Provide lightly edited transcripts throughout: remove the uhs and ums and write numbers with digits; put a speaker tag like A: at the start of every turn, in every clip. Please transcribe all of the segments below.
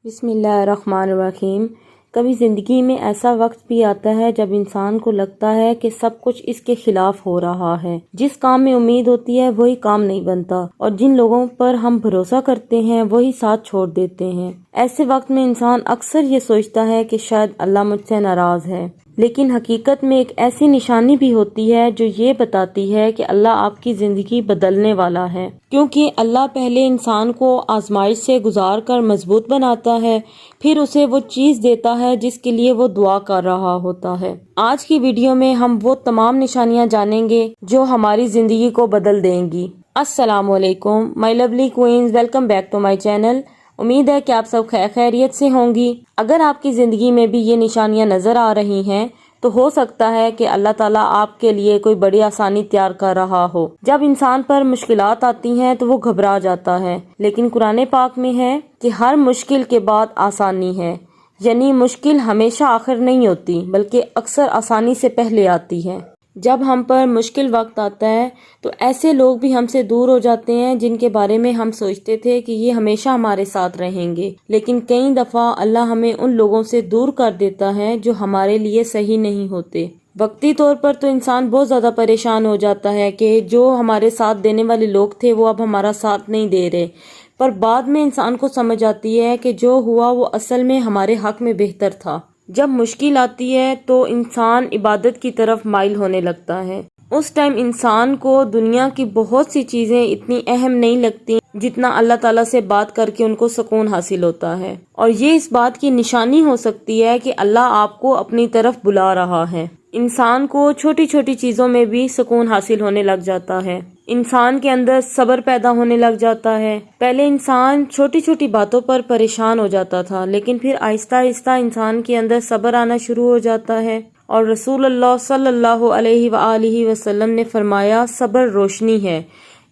A: بسم اللہ الرحمن الرحیم۔ کبھی زندگی میں ایسا وقت بھی آتا ہے جب انسان کو لگتا ہے کہ سب کچھ اس کے خلاف ہو رہا ہے، جس کام میں امید ہوتی ہے وہی کام نہیں بنتا اور جن لوگوں پر ہم بھروسہ کرتے ہیں وہی ساتھ چھوڑ دیتے ہیں۔ ایسے وقت میں انسان اکثر یہ سوچتا ہے کہ شاید اللہ مجھ سے ناراض ہے، لیکن حقیقت میں ایک ایسی نشانی بھی ہوتی ہے جو یہ بتاتی ہے کہ اللہ آپ کی زندگی بدلنے والا ہے، کیونکہ اللہ پہلے انسان کو آزمائش سے گزار کر مضبوط بناتا ہے، پھر اسے وہ چیز دیتا ہے جس کے لیے وہ دعا کر رہا ہوتا ہے۔ آج کی ویڈیو میں ہم وہ تمام نشانیاں جانیں گے جو ہماری زندگی کو بدل دیں گی۔ السلام علیکم my lovely queens, welcome back to my channel. امید ہے کہ آپ سب خیریت سے ہوں گی۔ اگر آپ کی زندگی میں بھی یہ نشانیاں نظر آ رہی ہیں تو ہو سکتا ہے کہ اللہ تعالیٰ آپ کے لیے کوئی بڑی آسانی تیار کر رہا ہو۔ جب انسان پر مشکلات آتی ہیں تو وہ گھبرا جاتا ہے، لیکن قرآن پاک میں ہے کہ ہر مشکل کے بعد آسانی ہے، یعنی مشکل ہمیشہ آخر نہیں ہوتی بلکہ اکثر آسانی سے پہلے آتی ہے۔ جب ہم پر مشکل وقت آتا ہے تو ایسے لوگ بھی ہم سے دور ہو جاتے ہیں جن کے بارے میں ہم سوچتے تھے کہ یہ ہمیشہ ہمارے ساتھ رہیں گے، لیکن کئی دفعہ اللہ ہمیں ان لوگوں سے دور کر دیتا ہے جو ہمارے لیے صحیح نہیں ہوتے۔ وقتی طور پر تو انسان بہت زیادہ پریشان ہو جاتا ہے کہ جو ہمارے ساتھ دینے والے لوگ تھے وہ اب ہمارا ساتھ نہیں دے رہے، پر بعد میں انسان کو سمجھ آتی ہے کہ جو ہوا وہ اصل میں ہمارے حق میں بہتر تھا۔ جب مشکل آتی ہے تو انسان عبادت کی طرف مائل ہونے لگتا ہے۔ اس ٹائم انسان کو دنیا کی بہت سی چیزیں اتنی اہم نہیں لگتی جتنا اللہ تعالیٰ سے بات کر کے ان کو سکون حاصل ہوتا ہے، اور یہ اس بات کی نشانی ہو سکتی ہے کہ اللہ آپ کو اپنی طرف بلا رہا ہے۔ انسان کو چھوٹی چھوٹی چیزوں میں بھی سکون حاصل ہونے لگ جاتا ہے، انسان کے اندر صبر پیدا ہونے لگ جاتا ہے۔ پہلے انسان چھوٹی چھوٹی باتوں پر پریشان ہو جاتا تھا، لیکن پھر آہستہ آہستہ انسان کے اندر صبر آنا شروع ہو جاتا ہے، اور رسول اللہ صلی اللہ علیہ وآلہ وسلم نے فرمایا صبر روشنی ہے،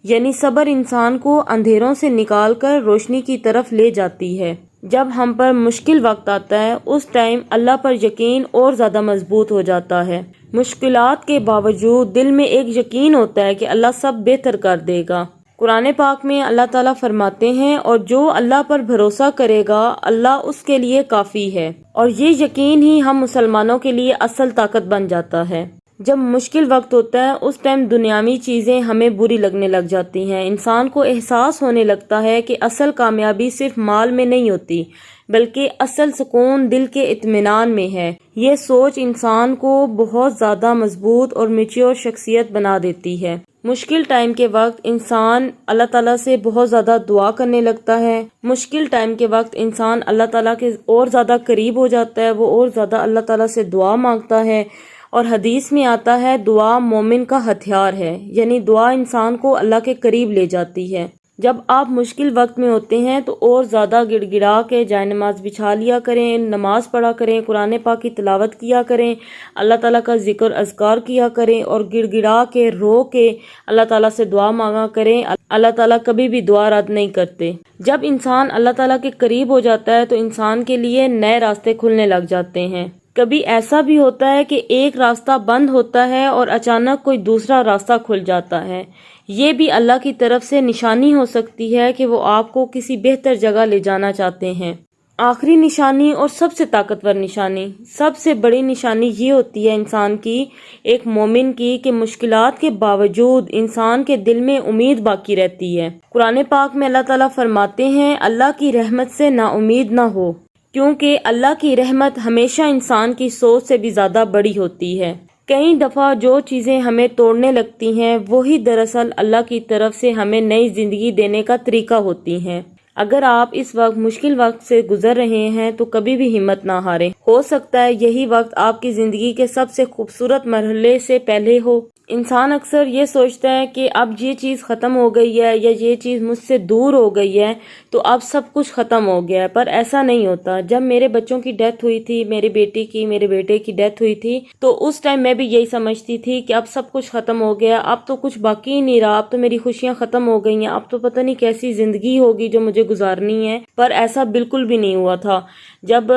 A: یعنی صبر انسان کو اندھیروں سے نکال کر روشنی کی طرف لے جاتی ہے۔ جب ہم پر مشکل وقت آتا ہے اس ٹائم اللہ پر یقین اور زیادہ مضبوط ہو جاتا ہے۔ مشکلات کے باوجود دل میں ایک یقین ہوتا ہے کہ اللہ سب بہتر کر دے گا۔ قرآن پاک میں اللہ تعالیٰ فرماتے ہیں اور جو اللہ پر بھروسہ کرے گا اللہ اس کے لیے کافی ہے، اور یہ یقین ہی ہم مسلمانوں کے لیے اصل طاقت بن جاتا ہے۔ جب مشکل وقت ہوتا ہے اس ٹائم دنیاوی چیزیں ہمیں بری لگنے لگ جاتی ہیں، انسان کو احساس ہونے لگتا ہے کہ اصل کامیابی صرف مال میں نہیں ہوتی بلکہ اصل سکون دل کے اطمینان میں ہے۔ یہ سوچ انسان کو بہت زیادہ مضبوط اور میچور شخصیت بنا دیتی ہے۔ مشکل ٹائم کے وقت انسان اللہ تعالیٰ سے بہت زیادہ دعا کرنے لگتا ہے۔ مشکل ٹائم کے وقت انسان اللہ تعالیٰ کے اور زیادہ قریب ہو جاتا ہے، وہ اور زیادہ اللہ تعالیٰ سے دعا مانگتا ہے، اور حدیث میں آتا ہے دعا مومن کا ہتھیار ہے، یعنی دعا انسان کو اللہ کے قریب لے جاتی ہے۔ جب آپ مشکل وقت میں ہوتے ہیں تو اور زیادہ گڑ گڑا کے جائے نماز بچھا لیا کریں، نماز پڑھا کریں، قرآن پاک کی تلاوت کیا کریں، اللہ تعالیٰ کا ذکر اذکار کیا کریں، اور گڑ گڑا کے رو کے اللہ تعالیٰ سے دعا مانگا کریں۔ اللہ تعالیٰ کبھی بھی دعا رد نہیں کرتے۔ جب انسان اللہ تعالیٰ کے قریب ہو جاتا ہے تو انسان کے لیے نئے راستے کھلنے لگ جاتے ہیں۔ کبھی ایسا بھی ہوتا ہے کہ ایک راستہ بند ہوتا ہے اور اچانک کوئی دوسرا راستہ کھل جاتا ہے، یہ بھی اللہ کی طرف سے نشانی ہو سکتی ہے کہ وہ آپ کو کسی بہتر جگہ لے جانا چاہتے ہیں۔ آخری نشانی اور سب سے طاقتور نشانی، سب سے بڑی نشانی یہ ہوتی ہے انسان کی، ایک مومن کی، کہ مشکلات کے باوجود انسان کے دل میں امید باقی رہتی ہے۔ قرآن پاک میں اللہ تعالیٰ فرماتے ہیں اللہ کی رحمت سے نا امید نہ ہو، کیونکہ اللہ کی رحمت ہمیشہ انسان کی سوچ سے بھی زیادہ بڑی ہوتی ہے۔ کئی دفعہ جو چیزیں ہمیں توڑنے لگتی ہیں وہی دراصل اللہ کی طرف سے ہمیں نئی زندگی دینے کا طریقہ ہوتی ہیں۔ اگر آپ اس وقت مشکل وقت سے گزر رہے ہیں تو کبھی بھی ہمت نہ ہاریں، ہو سکتا ہے یہی وقت آپ کی زندگی کے سب سے خوبصورت مرحلے سے پہلے ہو۔ انسان اکثر یہ سوچتا ہے کہ اب یہ چیز ختم ہو گئی ہے یا یہ چیز مجھ سے دور ہو گئی ہے تو اب سب کچھ ختم ہو گیا ہے، پر ایسا نہیں ہوتا۔ جب میرے بچوں کی ڈیتھ ہوئی تھی، میری بیٹی کی، میرے بیٹے کی ڈیتھ ہوئی تھی، تو اس ٹائم میں بھی یہی سمجھتی تھی کہ اب سب کچھ ختم ہو گیا، اب تو کچھ باقی ہی نہیں رہا، اب تو میری خوشیاں ختم ہو گئی ہیں، اب تو پتہ نہیں کیسی زندگی ہوگی جو مجھے گزارنی ہے، پر ایسا بالکل بھی نہیں ہوا تھا۔ جب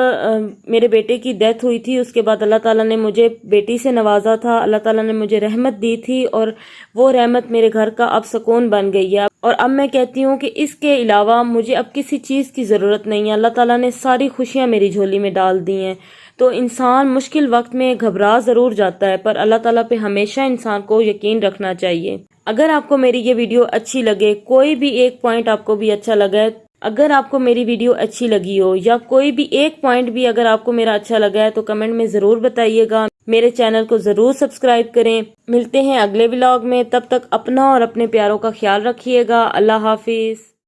A: میرے بیٹے کی ڈیتھ ہوئی تھی اس کے بعد اللہ تعالیٰ نے مجھے بیٹی سے نوازا تھا، اللہ تعالیٰ نے مجھے رحمت دی تھی، اور وہ رحمت میرے گھر کا اب سکون بن گئی ہے، اور اب میں کہتی ہوں کہ اس کے علاوہ مجھے مجھے اب کسی چیز کی ضرورت نہیں ہے، اللہ تعالیٰ نے ساری خوشیاں میری جھولی میں ڈال دی ہیں۔ تو انسان مشکل وقت میں گھبرا ضرور جاتا ہے، پر اللہ تعالیٰ پہ ہمیشہ انسان کو یقین رکھنا چاہیے۔ اگر آپ کو میری یہ ویڈیو اچھی لگے، کوئی بھی ایک پوائنٹ آپ کو بھی اچھا لگا ہے، اگر آپ کو میری ویڈیو اچھی لگی ہو یا کوئی بھی ایک پوائنٹ بھی اگر آپ کو میرا اچھا لگا ہے تو کمنٹ میں ضرور بتائیے گا۔ میرے چینل کو ضرور سبسکرائب کریں۔ ملتے ہیں اگلے ولاگ میں، تب تک اپنا اور اپنے پیاروں کا خیال رکھیے گا۔ اللہ حافظ۔